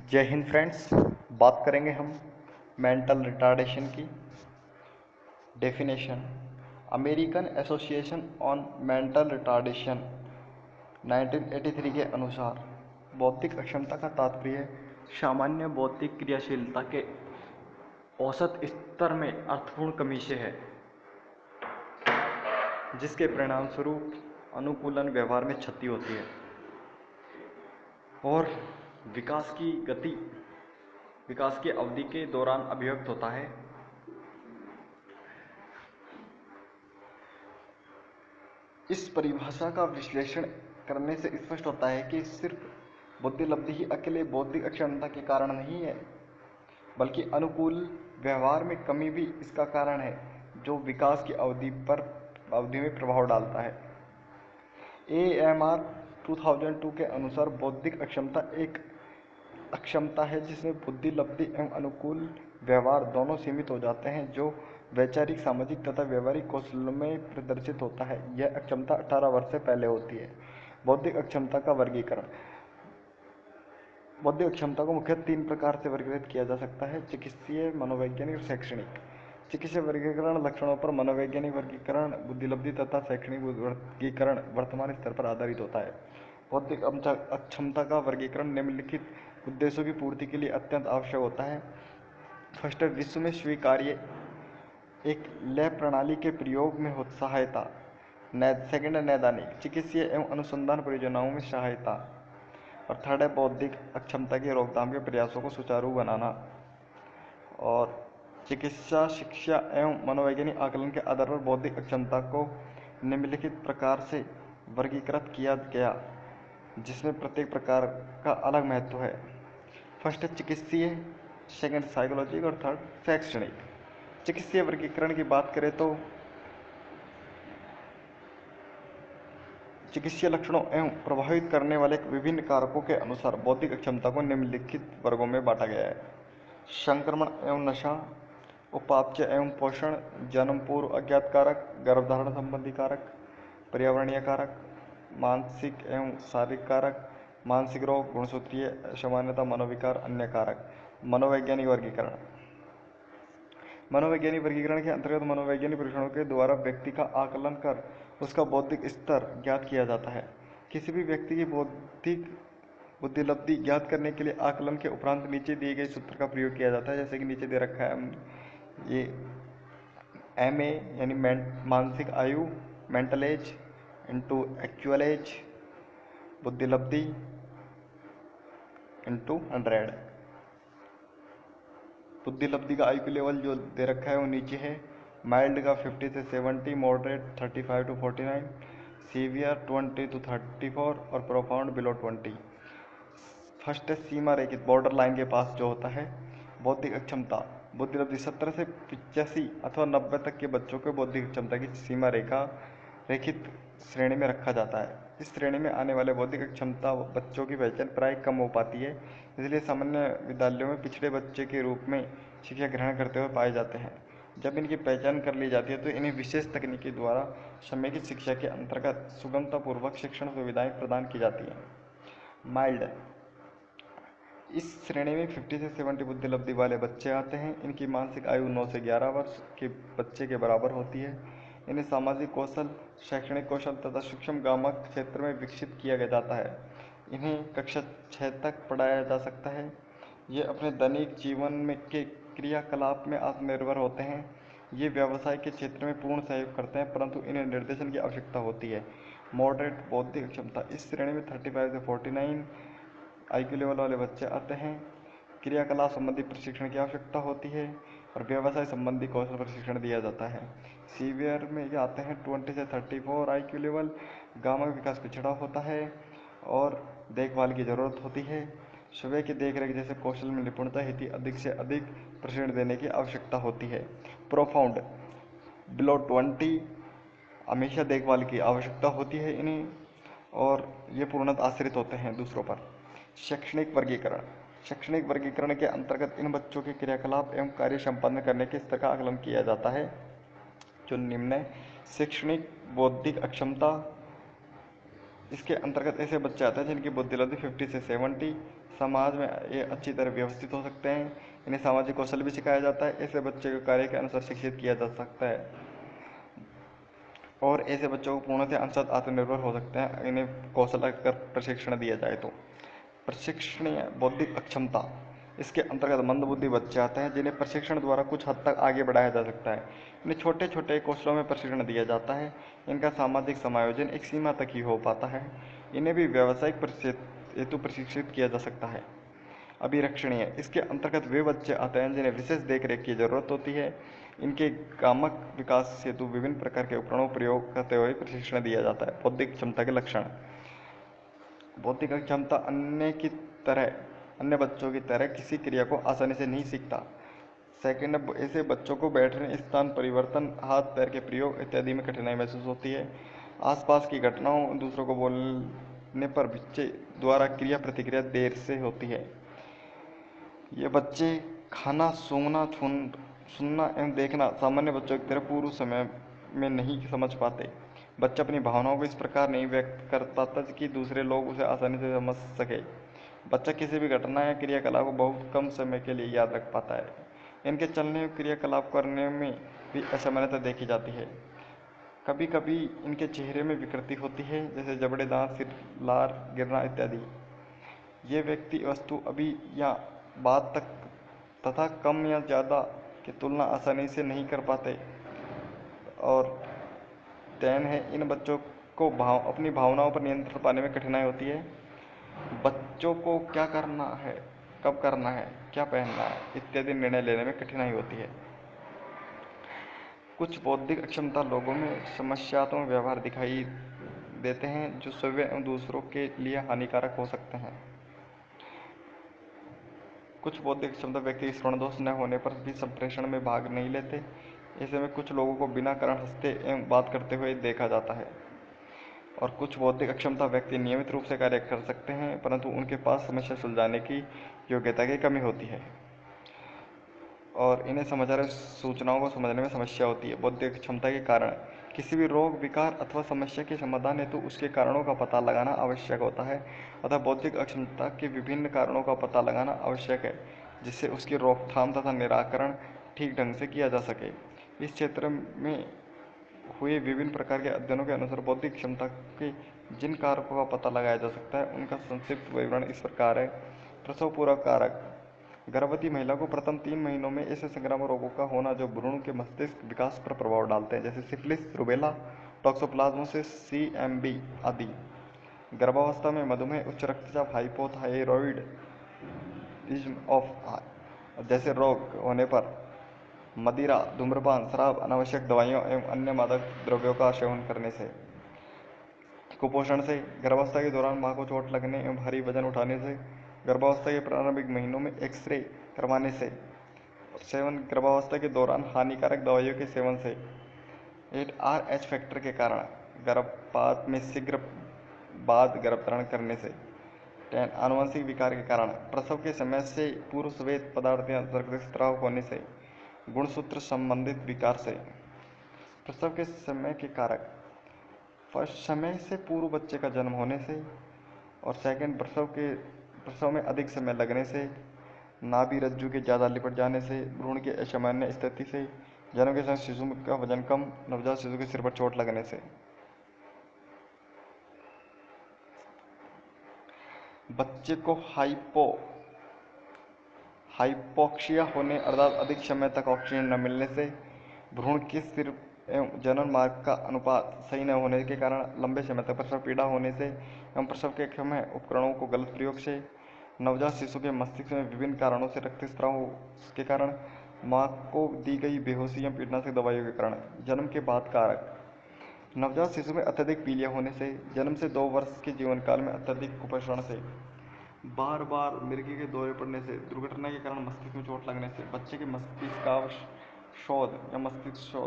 जय हिंद फ्रेंड्स। बात करेंगे हम मेंटल रिटार्डेशन की definition. American association on mental retardation 1983 के अनुसार बौद्धिक अक्षमता का तात्पर्य सामान्य बौद्धिक क्रियाशीलता के औसत स्तर में अर्थपूर्ण कमी से है, जिसके परिणाम स्वरूप अनुकूलन व्यवहार में क्षति होती है और विकास की अवधि के दौरान अभिव्यक्त होता है। इस परिभाषा का विश्लेषण करने से स्पष्ट होता है कि सिर्फ बुद्धिलब्धि ही अकेले बौद्धिक अक्षमता के कारण नहीं है, बल्कि अनुकूल व्यवहार में कमी भी इसका कारण है, जो विकास की अवधि में प्रभाव डालता है। AMR 2002 के अनुसार बौद्धिक अक्षमता एक अक्षमता है जिसमें बुद्धिलब्धि एवं अनुकूल व्यवहार दोनों सीमित हो जाते हैं, जो वैचारिक, सामाजिक तथा व्यवहारिक कौशलों में प्रदर्शित होता है। यह अक्षमता 18 वर्ष से पहले होती है। बौद्धिक अक्षमता का वर्गीकरण। बौद्धिक अक्षमता को मुख्यतः 3 प्रकार से वर्गीकृत किया जा सकता है: चिकित्सीय, मनोवैज्ञानिक और शैक्षणिक। चिकित्सीय वर्गीकरण लक्षणों पर, मनोवैज्ञानिक वर्गीकरण बुद्धिलब्धि तथा शैक्षणिक वर्गीकरण वर्तमान स्तर पर आधारित होता है। बौद्धिक अक्षमता का वर्गीकरण निम्नलिखित उद्देश्यों की पूर्ति के लिए अत्यंत आवश्यक होता है। फर्स्ट है विश्व में स्वीकार्य एक लैब प्रणाली के प्रयोग में सहायता। सेकंड है नैदानिक, चिकित्सीय एवं अनुसंधान परियोजनाओं में सहायता। और थर्ड है बौद्धिक अक्षमता की रोकथाम के प्रयासों को सुचारू बनाना। और चिकित्सा, शिक्षा एवं मनोवैज्ञानिक आकलन के आधार पर बौद्धिक अक्षमता को निम्नलिखित प्रकार से वर्गीकृत किया गया, जिसमें प्रत्येक प्रकार का अलग महत्व है। फर्स्ट है चिकित्सीय, सेकंड साइकोलॉजिक और थर्ड शैक्षणिक। चिकित्सीय वर्गीकरण की बात करें तो चिकित्सीय लक्षणों एवं प्रभावित करने वाले विभिन्न कारकों के अनुसार बौद्धिक अक्षमता को निम्नलिखित वर्गों में बांटा गया है: संक्रमण एवं नशा, उपापचय एवं पोषण, जन्म पूर्व अज्ञात कारक, गर्भधारण संबंधी कारक, पर्यावरणीय कारक, मानसिक एवं शारीरिक कारक, मानसिक रोग, गुणसूत्रीय असामान्यता, मनोविकार, अन्य कारक। मनोवैज्ञानिक वर्गीकरण। मनोवैज्ञानिक वर्गीकरण के अंतर्गत मनोवैज्ञानिक परीक्षणों के द्वारा व्यक्ति का आकलन कर उसका बौद्धिक स्तर ज्ञात किया जाता है। किसी भी व्यक्ति की बौद्धिक बुद्धिलब्धि ज्ञात करने के लिए आकलन के उपरांत नीचे दिए गए सूत्र का प्रयोग किया जाता है, जैसे कि नीचे दे रखा है। ये MA यानी मानसिक आयु, mental age into actual age, बुद्धिलब्धि इंटू 100। बुद्धिलब्धि का IQ लेवल जो दे रखा है वो नीचे है। माइल्ड का 50 से 70, मॉडरेट 35 to 49, सीवियर 20 to 34 और प्रोफाउंड बिलो 20। फर्स्ट है सीमा रेखित, बॉर्डर लाइन के पास जो होता है। बौद्धिक अक्षमता बुद्धिलब्धि 17 से 85 अथवा 90 तक के बच्चों को बौद्धिक क्षमता की सीमा रेखित श्रेणी में रखा जाता है। इस श्रेणी में आने वाले बौद्धिक अक्षमता बच्चों की पहचान प्राय कम हो पाती है, इसलिए सामान्य विद्यालयों में पिछड़े बच्चे के रूप में शिक्षा ग्रहण करते हुए पाए जाते हैं। जब इनकी पहचान कर ली जाती है तो इन्हें विशेष तकनीकी द्वारा समेकित शिक्षा के अंतर्गत सुगमतापूर्वक शिक्षण सुविधाएं प्रदान की जाती हैं। माइल्ड, इस श्रेणी में 50 से 70 बुद्धिलब्धि वाले बच्चे आते हैं। इनकी मानसिक आयु 9 से 11 वर्ष के बच्चे के बराबर होती है। इन्हें सामाजिक कौशल, शैक्षणिक कौशल तथा सूक्ष्म गामक क्षेत्र में विकसित किया जाता है। इन्हें कक्षा 6 तक पढ़ाया जा सकता है। ये अपने दैनिक जीवन में के क्रियाकलाप में आत्मनिर्भर होते हैं। ये व्यवसाय के क्षेत्र में पूर्ण सहयोग करते हैं, परंतु इन्हें निर्देशन की आवश्यकता होती है। मॉडरेट बौद्धिक क्षमता, इस श्रेणी में 35 से 49 IQ लेवल वाले बच्चे आते हैं। क्रियाकलाप संबंधी प्रशिक्षण की आवश्यकता होती है और व्यवसाय संबंधी कौशल प्रशिक्षण दिया जाता है। सीवियर में आते हैं 20 से 34 IQ लेवल, गामक विकास पिछड़ा होता है और देखभाल की जरूरत होती है। सुबह की देखरेख जैसे कौशल में निपुणता हेतु अधिक से अधिक प्रशिक्षण देने की आवश्यकता होती है। प्रोफाउंड बिलो 20, हमेशा देखभाल की आवश्यकता होती है इन्हें और ये पूर्णतः आश्रित होते हैं दूसरों पर। शैक्षणिक वर्गीकरण। शैक्षणिक वर्गीकरण के अंतर्गत इन बच्चों के क्रियाकलाप एवं कार्य संपादन करने के स्तर का आकलन किया जाता है, जो निम्न है। शैक्षणिक बौद्धिक अक्षमता, इसके अंतर्गत ऐसे बच्चे आते हैं जिनकी बुद्धिलब्धि 50 से 70, समाज में ये अच्छी तरह व्यवस्थित हो सकते हैं। इन्हें सामाजिक कौशल भी सिखाया जाता है। ऐसे बच्चे को कार्य के अनुसार शिक्षित किया जा सकता है और ऐसे बच्चों को पूर्णतः अंशतः आत्मनिर्भर हो सकते हैं इन्हें कौशल कर प्रशिक्षण दिया जाए तो। प्रशिक्षणीय बौद्धिक अक्षमता, इसके अंतर्गत मंदबुद्धि बच्चे आते हैं जिन्हें प्रशिक्षण द्वारा कुछ हद तक आगे बढ़ाया जा सकता है। इन्हें छोटे छोटे कौशलों में प्रशिक्षण दिया जाता है। इनका सामाजिक समायोजन एक सीमा तक ही हो पाता है। इन्हें भी व्यावसायिक हेतु प्रशिक्षित किया जा सकता है। अभिरक्षणीय, इसके अंतर्गत वे बच्चे आते हैं जिन्हें विशेष देखरेख की जरूरत होती है। इनके कामक विकास हेतु विभिन्न प्रकार के उपकरणों प्रयोग करते हुए प्रशिक्षण दिया जाता है। बौद्धिक क्षमता के लक्षण, बौद्धिक क्षमता अन्य बच्चों की तरह किसी क्रिया को आसानी से नहीं सीखता। सेकंड, ऐसे बच्चों को बैठने स्थान परिवर्तन, हाथ पैर के प्रयोग इत्यादि में कठिनाई महसूस होती है। आसपास की घटनाओं दूसरों को बोलने पर बच्चे द्वारा क्रिया प्रतिक्रिया देर से होती है। ये बच्चे खाना, सूंघना, सुनना एवं देखना सामान्य बच्चों की तरह पूर्व समय में नहीं समझ पाते। बच्चा अपनी भावनाओं को इस प्रकार नहीं व्यक्त कर पाता कि दूसरे लोग उसे आसानी से समझ सके। बच्चा किसी भी घटना या क्रियाकलाप को बहुत कम समय के लिए याद रख पाता है। इनके चलने और क्रियाकलाप करने में भी असामान्यता देखी जाती है। कभी कभी इनके चेहरे में विकृति होती है, जैसे जबड़े दांत, सिर, लार गिरना इत्यादि। ये व्यक्ति वस्तु अभी या बाद तक तथा कम या ज़्यादा की तुलना आसानी से नहीं कर पाते। और टेन है, इन बच्चों को अपनी भावनाओं पर नियंत्रण पाने में कठिनाई होती है। बच्चों को क्या करना है, कब करना है, क्या पहनना है इत्यादि निर्णय लेने में कठिनाई होती है। कुछ बौद्धिक अक्षमता लोगों में समस्यात्मक व्यवहार दिखाई देते हैं जो स्वयं एवं दूसरों के लिए हानिकारक हो सकते हैं। कुछ बौद्धिक क्षमता व्यक्ति श्रवण दोष न होने पर भी संप्रेषण में भाग नहीं लेते। ऐसे में कुछ लोगों को बिना कारण हंसते एवं बात करते हुए देखा जाता है। और कुछ बौद्धिक अक्षमता व्यक्ति नियमित रूप से कार्य कर सकते हैं परंतु उनके पास समस्या सुलझाने की योग्यता की कमी होती है और इन्हें समझ रहे सूचनाओं को समझने में समस्या होती है। बौद्धिक क्षमता के कारण, किसी भी रोग, विकार अथवा समस्या के समाधान हेतु उसके कारणों का पता लगाना आवश्यक होता है। अतः बौद्धिक अक्षमता के विभिन्न कारणों का पता लगाना आवश्यक है जिससे उसकी रोकथाम तथा निराकरण ठीक ढंग से किया जा सके। इस क्षेत्र में हुए विभिन्न प्रकार के अध्ययनों के अनुसार बौद्धिक क्षमता के जिन कारकों का पता लगाया जा सकता है उनका संक्षिप्त विवरण इस प्रकार है। प्रसव पूर्व कारक, गर्भवती महिला को प्रथम 3 महीनों में ऐसे संक्रामक रोगों का होना जो भ्रूण के मस्तिष्क विकास पर प्रभाव डालते हैं, जैसे सिफिलिस, रूबेला, टॉक्सोप्लाज्मोसिस, CMV आदि। गर्भावस्था में मधुमेह, उच्च रक्तचाप, हाइपोथायरॉयडिज्म जैसे रोग होने पर मदिरा, धूम्रपान, शराब, अनावश्यक दवाइयों एवं अन्य मादक द्रव्यों का सेवन करने से। कुपोषण से, गर्भावस्था के दौरान मां को चोट लगने एवं भारी वजन उठाने से, गर्भावस्था के प्रारंभिक महीनों में एक्स-रे करवाने से, सेवन, गर्भावस्था के दौरान हानिकारक दवाइयों के सेवन से, 8RH फैक्टर के कारण, गर्भपात में शीघ्र बाद गर्भधारण करने से, 10 आनुवंशिक विकार के कारण, प्रसव के समय से पूर्व श्वेत पदार्थ या रक्तस्राव होने से, गुणसूत्र संबंधित विकार से। प्रसव के समय के कारक, फर्स्ट, समय से पूर्व बच्चे का जन्म होने से, और सेकंड, प्रसव में अधिक समय लगने से, नाभि रज्जु के ज़्यादा लिपट जाने से, भ्रूण की असामान्य स्थिति से, जन्म के समय शिशु का वजन कम, नवजात शिशु के सिर पर चोट लगने से। बच्चे को हाइपोक्सिया होने अर्थात अधिक समय तक ऑक्सीजन न मिलने से, भ्रूण के सिर एवं जनन मार्ग का अनुपात सही न होने के कारण, लंबे समय तक प्रसव पीड़ा होने से एवं प्रसव के समय उपकरणों को गलत प्रयोग से, नवजात शिशु के मस्तिष्क में विभिन्न कारणों से रक्तस्राव के कारण, मां को दी गई बेहोशी या कीटनाशक दवाइयों के कारण। जन्म के बाद कारक, नवजात शिशु में अत्यधिक पीलिया होने से, जन्म से 2 वर्ष के जीवन काल में अत्यधिक कुपोषण से, बार बार मिर्गी के दौरे पड़ने से, दुर्घटना के कारण मस्तिष्क में चोट लगने से, बच्चे के मस्तिष्कावशोथ या मस्तिष्क शोथ